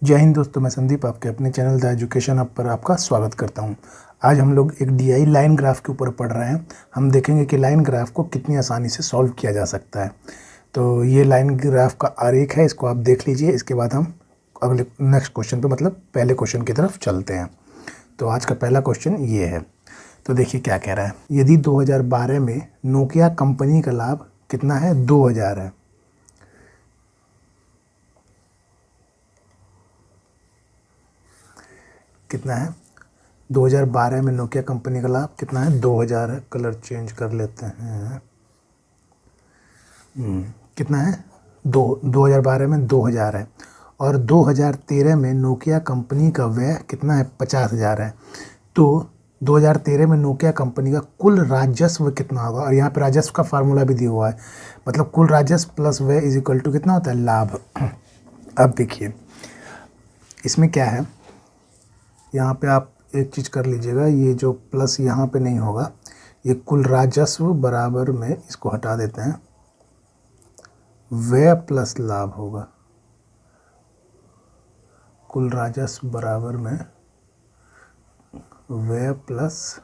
जय हिंद दोस्तों, मैं संदीप आपके अपने चैनल द एजुकेशन अप पर आपका स्वागत करता हूं। आज हम लोग एक डीआई लाइन ग्राफ के ऊपर पढ़ रहे हैं। हम देखेंगे कि लाइन ग्राफ को कितनी आसानी से सॉल्व किया जा सकता है। तो ये लाइन ग्राफ का आरेख है, इसको आप देख लीजिए। इसके बाद हम अगले नेक्स्ट क्वेश्चन पे मतलब पहले क्वेश्चन की तरफ चलते हैं। तो आज का पहला क्वेश्चन ये है। तो देखिए क्या कह रहा है। यदि 2012 में नोकिया कंपनी का लाभ कितना है, 2000 है। कितना है, 2012 में नोकिया कंपनी का लाभ कितना है, 2000 है। कलर चेंज कर लेते हैं। कितना है, 2012 में 2000 है। और 2013 में नोकिया कंपनी का व्यय कितना है, 50,000 है। तो 2013 में नोकिया कंपनी का कुल राजस्व कितना होगा। और यहाँ पे राजस्व का फार्मूला भी दिया हुआ है, मतलब कुल राजस्व प्लस व्यय इज इक्वल टू कितना होता है, लाभ। अब देखिए इसमें क्या है, यहाँ पे आप एक चीज़ कर लीजिएगा, ये जो प्लस यहाँ पे नहीं होगा, ये कुल राजस्व बराबर में इसको हटा देते हैं, व्यय प्लस लाभ होगा। कुल राजस्व बराबर में व्यय प्लस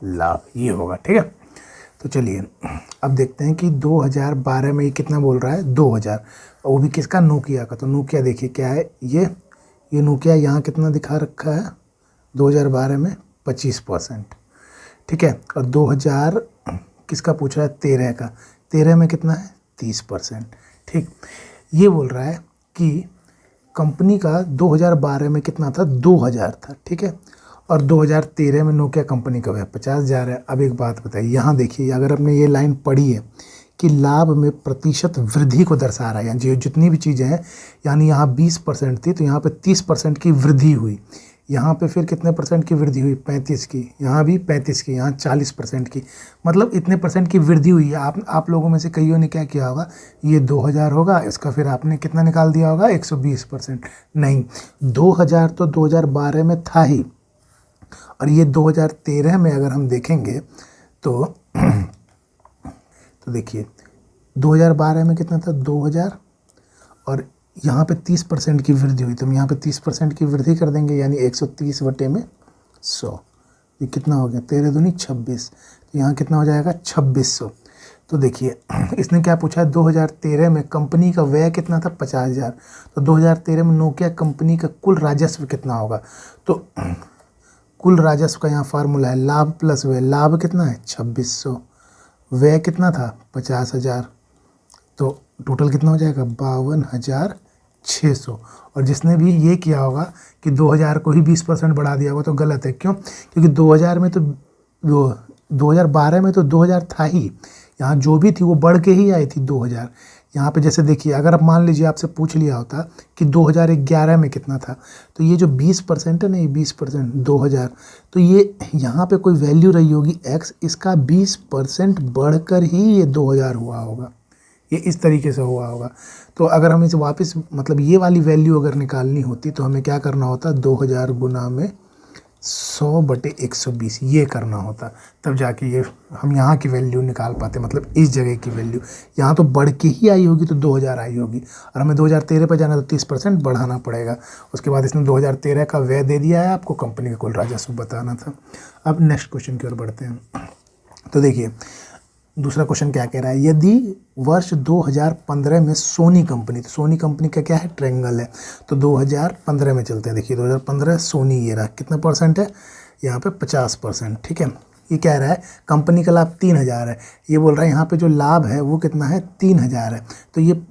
लाभ, ये होगा। ठीक है, तो चलिए अब देखते हैं कि 2012 में ये कितना बोल रहा है, 2000, और वो भी किसका, नोकिया का। तो नोकिया देखिए क्या है, ये नोकिया यहाँ कितना दिखा रखा है, 2012 में 25%। ठीक है, और 2000 किसका पूछा है, 13 का। 13 में कितना है, 30%। ठीक, ये बोल रहा है कि कंपनी का 2012 में कितना था, 2000 था। ठीक है, और 2013 में नोकिया कंपनी का व्यय 50,000 है। अब एक बात बताइए, यहाँ देखिए अगर आपने ये लाइन पढ़ी है कि लाभ में प्रतिशत वृद्धि को दर्शा रहा है, यानी जितनी भी चीज़ें हैं, यानी यहाँ 20% थी तो यहाँ पे 30% की वृद्धि हुई। यहाँ पे फिर कितने परसेंट की वृद्धि हुई, 35 की। यहाँ भी 35 की, यहाँ 40% की, मतलब इतने परसेंट की वृद्धि हुई है। आप लोगों में से कईयों ने क्या किया होगा, ये 2000 होगा, इसका फिर आपने कितना निकाल दिया होगा, 120%। नहीं, 2000 तो 2012 में था ही, और ये 2013 में अगर हम देखेंगे तो देखिए 2012 में कितना था, 2000, और यहाँ पे 30% की वृद्धि हुई, तो हम यहाँ पे 30% की वृद्धि कर देंगे, यानी 130 बटे में 100। ये कितना हो गया, 13 दूनी 26, तो यहाँ कितना हो जाएगा, 2600। तो देखिए इसने क्या पूछा है, 2013 में कंपनी का व्यय कितना था, 50,000। तो 2013 में नोकिया कंपनी का कुल राजस्व कितना होगा। तो कुल राजस्व का यहाँ फार्मूला है लाभ प्लस व्यय। लाभ कितना है, 2600, व्यय कितना था, 50,000, तो टोटल कितना हो जाएगा, 52,600। और जिसने भी ये किया होगा कि 2000 को ही 20% बढ़ा दिया होगा तो गलत है। क्यों, क्योंकि 2000 में तो 2012 में तो 2000 था ही, यहाँ जो भी थी वो बढ़ के ही आई थी 2000। यहाँ पे जैसे देखिए, अगर आप मान लीजिए आपसे पूछ लिया होता कि 2011 में कितना था, तो ये जो 20% है ना, ये 20% 2000, तो ये यहाँ पे कोई वैल्यू रही होगी x, इसका 20% बढ़कर ही ये 2000 हुआ होगा। ये इस तरीके से हुआ होगा। तो अगर हम इसे वापस मतलब ये वाली वैल्यू अगर निकालनी होती तो हमें क्या करना होता, 2000 गुना में 100 बटे 120 ये करना होता, तब जाके ये हम यहाँ की वैल्यू निकाल पाते, मतलब इस जगह की वैल्यू। यहाँ तो बढ़ के ही आई होगी तो 2000 आई होगी, और हमें 2013 पर जाना तो 30% बढ़ाना पड़ेगा। उसके बाद इसने 2013 का व्यय दे दिया है आपको, कंपनी का कुल राजस्व बताना था। अब नेक्स्ट क्वेश्चन की ओर बढ़ते हैं। तो देखिए दूसरा क्वेश्चन क्या कह रहा है, यदि वर्ष 2015 में सोनी कंपनी, तो सोनी कंपनी का क्या है, ट्रायंगल है, तो 2015 में चलते हैं। देखिए 2015 सोनी, ये रहा, कितना परसेंट है, यहाँ पे 50%। ठीक है, ये कह रहा है कंपनी का लाभ 3000 है। ये बोल रहा है यहाँ पे जो लाभ है वो कितना है, 3000 है। तो ये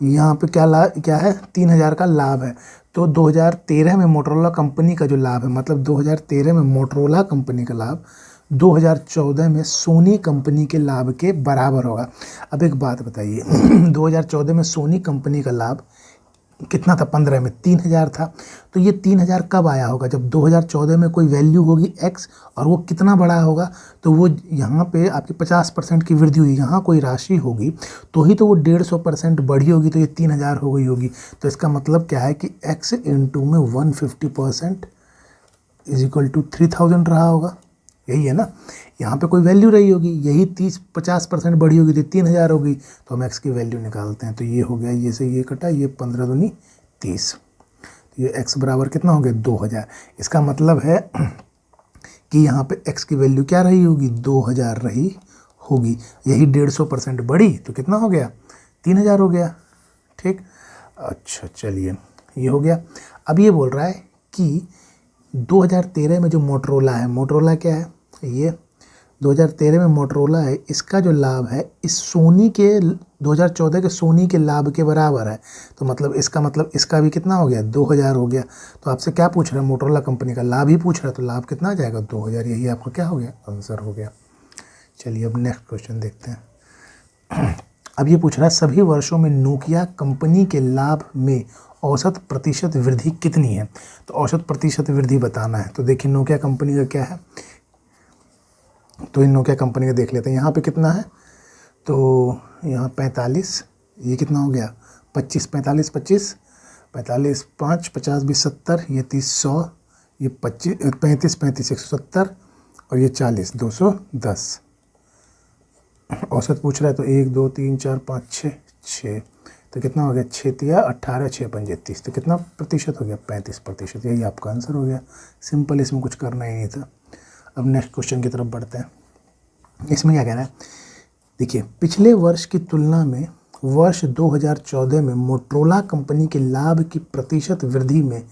यहाँ पे क्या है, 3000 का लाभ है। तो 2013 में मोटरोला कंपनी का जो लाभ है, मतलब 2013 में मोटरोला कंपनी का लाभ 2014 में सोनी कंपनी के लाभ के बराबर होगा। अब एक बात बताइए 2014 में सोनी कंपनी का लाभ कितना था, 15 में 3000 था। तो ये 3000 कब आया होगा, जब 2014 में कोई वैल्यू होगी x, और वो कितना बड़ा होगा, तो वो यहाँ पे आपकी 50% की वृद्धि हुई, यहाँ कोई राशि होगी तो ही तो वो 150% बढ़ी होगी, तो ये 3000 हो गई होगी। तो इसका मतलब क्या है कि x इंटू में 150% इज इक्वल टू 3000 रहा होगा। यही है ना, यहाँ पे कोई वैल्यू रही होगी, यही 30-50% बढ़ी होगी तो 3000 होगी, तो हम x की वैल्यू निकालते हैं। तो ये हो गया, ये से ये कटा, ये 15 दूनी 30, तो ये x बराबर कितना हो गया 2000। इसका मतलब है कि यहाँ पे x की वैल्यू क्या रही होगी 2000 रही होगी। यही 150% बढ़ी तो कितना हो गया 3000 हो गया। ठीक, अच्छा चलिए ये हो गया। अब ये बोल रहा है कि 2013 में जो मोटरोला है, मोटरोला क्या है, ये 2013 में मोटरोला है, इसका जो लाभ है इस सोनी के 2014 के सोनी के लाभ के बराबर है। तो मतलब इसका मतलब इसका भी कितना हो गया 2000 हो गया। तो आपसे क्या पूछ रहा है, मोटरोला कंपनी का लाभ ही पूछ रहा है, तो लाभ कितना आ जाएगा 2000, यही आपका क्या हो गया आंसर हो गया। चलिए अब नेक्स्ट क्वेश्चन देखते हैं। अब ये पूछ रहा है सभी वर्षों में नोकिया कंपनी के लाभ में औसत प्रतिशत वृद्धि कितनी है। तो औसत प्रतिशत वृद्धि बताना है। तो देखिए नोकिया कंपनी का क्या है, तो इन नोकिया कंपनी का देख लेते हैं। यहाँ पे कितना है, तो यहाँ 45, ये कितना हो गया 25, 45 25, 45 5 50 20 70, ये 30 100, ये 25 35 35 170 और ये 40 210। औसत पूछ रहा है तो 1 2 3 4 5 6 6, तो कितना हो गया 6 तिया 18 6 पंजे 30, तो कितना प्रतिशत हो गया 35%। यही आपका आंसर हो गया। सिंपल, इसमें कुछ करना ही नहीं था। अब नेक्स्ट क्वेश्चन की तरफ बढ़ते हैं। इसमें क्या कह रहा है, देखिए पिछले वर्ष की तुलना में वर्ष 2014 में मोटरोला कंपनी के लाभ की प्रतिशत वृद्धि में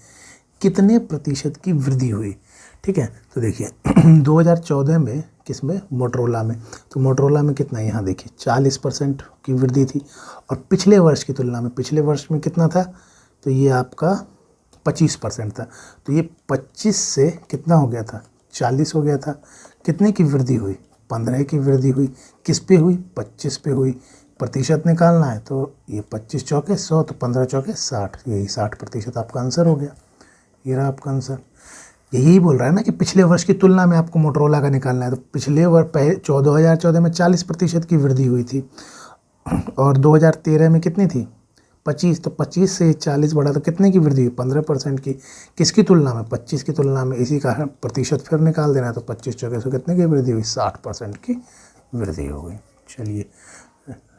कितने प्रतिशत की वृद्धि हुई। ठीक है, तो देखिए 2014 में किसमें, मोटरोला में, तो मोटरोला में कितना, यहाँ देखिए 40% की वृद्धि थी। और पिछले वर्ष की तुलना में, पिछले वर्ष में कितना था, तो ये आपका 25% था। तो ये 25 से कितना हो गया था 40 हो गया था। कितने की वृद्धि हुई 15 की वृद्धि हुई। किस पे हुई 25 पे हुई। प्रतिशत निकालना है तो ये 25 चौके 100, तो 15 चौके 60, यही 60% आपका आंसर हो गया। ये रहा आपका आंसर। यही बोल रहा है ना कि पिछले वर्ष की तुलना में आपको मोटरोला का निकालना है। तो पिछले वर्ष 2014 में 40% की वृद्धि हुई थी और 2013 में कितनी थी 25, तो 25 से 40 बढ़ा तो कितने की वृद्धि हुई 15% की। किसकी तुलना में 25 की तुलना में। इसी का प्रतिशत फिर निकाल देना है, तो 25 चौके से कितने की वृद्धि हुई 60% की वृद्धि हो गई। चलिए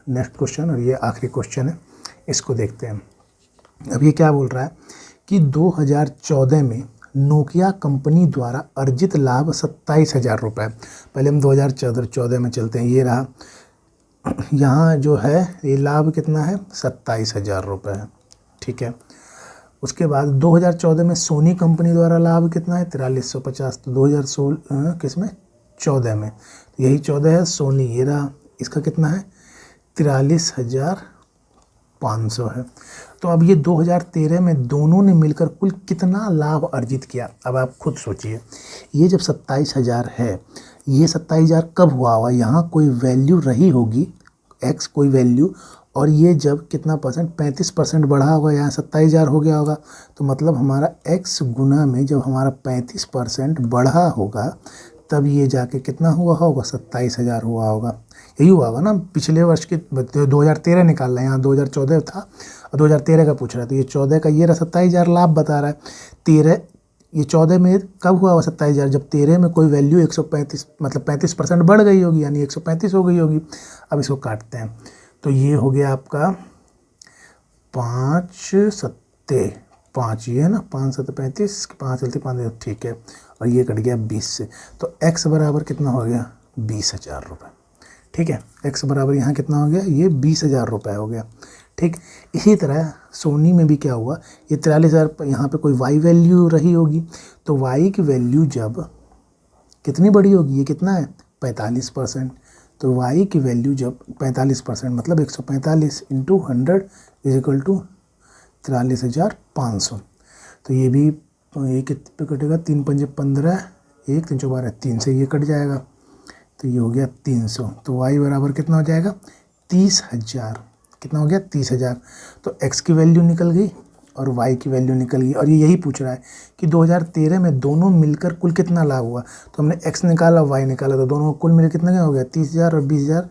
नेक्स्ट क्वेश्चन, और ये आखिरी क्वेश्चन है, इसको देखते हैं। अब ये क्या बोल रहा है कि 2014 में नोकिया कंपनी द्वारा अर्जित लाभ 27,000 रुपये। पहले हम 2014 में चलते हैं। ये रहा, यहाँ जो है ये लाभ कितना है 27,000 रुपये है। ठीक है, उसके बाद 2014 में सोनी कंपनी द्वारा लाभ कितना है 4350। तो 2016 किसमें 14 में, तो यही 14 है सोनी। ये रहा, इसका कितना है 43,500 है। तो अब ये 2013 में दोनों ने मिलकर कुल कितना लाभ अर्जित किया। अब आप खुद सोचिए, ये जब 27,000 है, ये 27,000 कब हुआ होगा, यहाँ कोई वैल्यू रही होगी x कोई वैल्यू, और ये जब कितना परसेंट 35% बढ़ा होगा, यहाँ 27,000 हो गया होगा। तो मतलब हमारा x गुना में जब हमारा 35% बढ़ा होगा तब ये जाके कितना हुआ होगा 27,000 हुआ होगा। यही हुआ होगा ना। पिछले वर्ष के 2013 निकाल रहे हैं, यहाँ 2014 था और 2013 का पूछ रहा है। तो ये 14 का ये रहा 27,000 लाभ बता रहा है। 13 ये 14 में कब हुआ होगा 27,000, जब 13 में कोई वैल्यू 135 मतलब 35% बढ़ गई होगी, यानी 135 हो गई होगी। अब इसको काटते हैं तो ये हो गया आपका 5 सत्ते 5, ये है ना 5 7 35, 5 चलते 5, ठीक है। और ये कट गया 20 से, तो x बराबर कितना हो गया 20,000 रुपये। ठीक है, x बराबर यहाँ कितना हो गया, ये 20,000 रुपये हो गया। ठीक, इसी तरह सोनी में भी क्या हुआ, ये 43,000, यहाँ पे कोई y वैल्यू रही होगी, तो y की वैल्यू जब कितनी बड़ी होगी, ये कितना है 45%। तो y की वैल्यू जब 45% मतलब 145 इंटू 100 इज इक्वल टू 43,500। तो ये भी ये कितने पे कटेगा, 3 पंजे 15, 1 3 4 12, 3 से ये कट जाएगा, तो ये हो गया 300। तो y बराबर कितना हो जाएगा 30,000। कितना हो गया 30,000। तो x की वैल्यू निकल गई और y की वैल्यू निकल गई। और ये यही पूछ रहा है कि 2013 में दोनों मिलकर कुल कितना लाभ हुआ। तो हमने x निकाला y निकाला, तो दोनों कुल मिलकर कितना हो गया 30,000 और 20,000,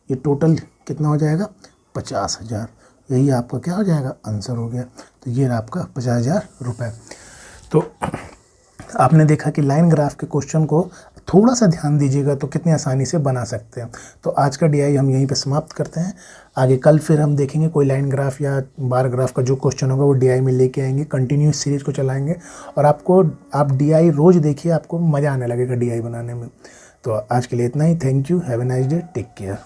ये टोटल कितना हो जाएगा 50,000। यही आपका क्या हो जाएगा आंसर हो गया। तो ये रहा आपका 50,000 रुपये। तो आपने देखा कि लाइन ग्राफ के क्वेश्चन को थोड़ा सा ध्यान दीजिएगा तो कितनी आसानी से बना सकते हैं। तो आज का DI हम यहीं पे समाप्त करते हैं। आगे कल फिर हम देखेंगे कोई लाइन ग्राफ या बार ग्राफ का जो क्वेश्चन होगा वो DI में लेके आएंगे, कंटिन्यूस सीरीज को चलाएंगे और आप DI रोज़ देखिए, आपको मज़ा आने लगेगा DI बनाने में। तो आज के लिए इतना ही। Thank you, have a nice day, take care.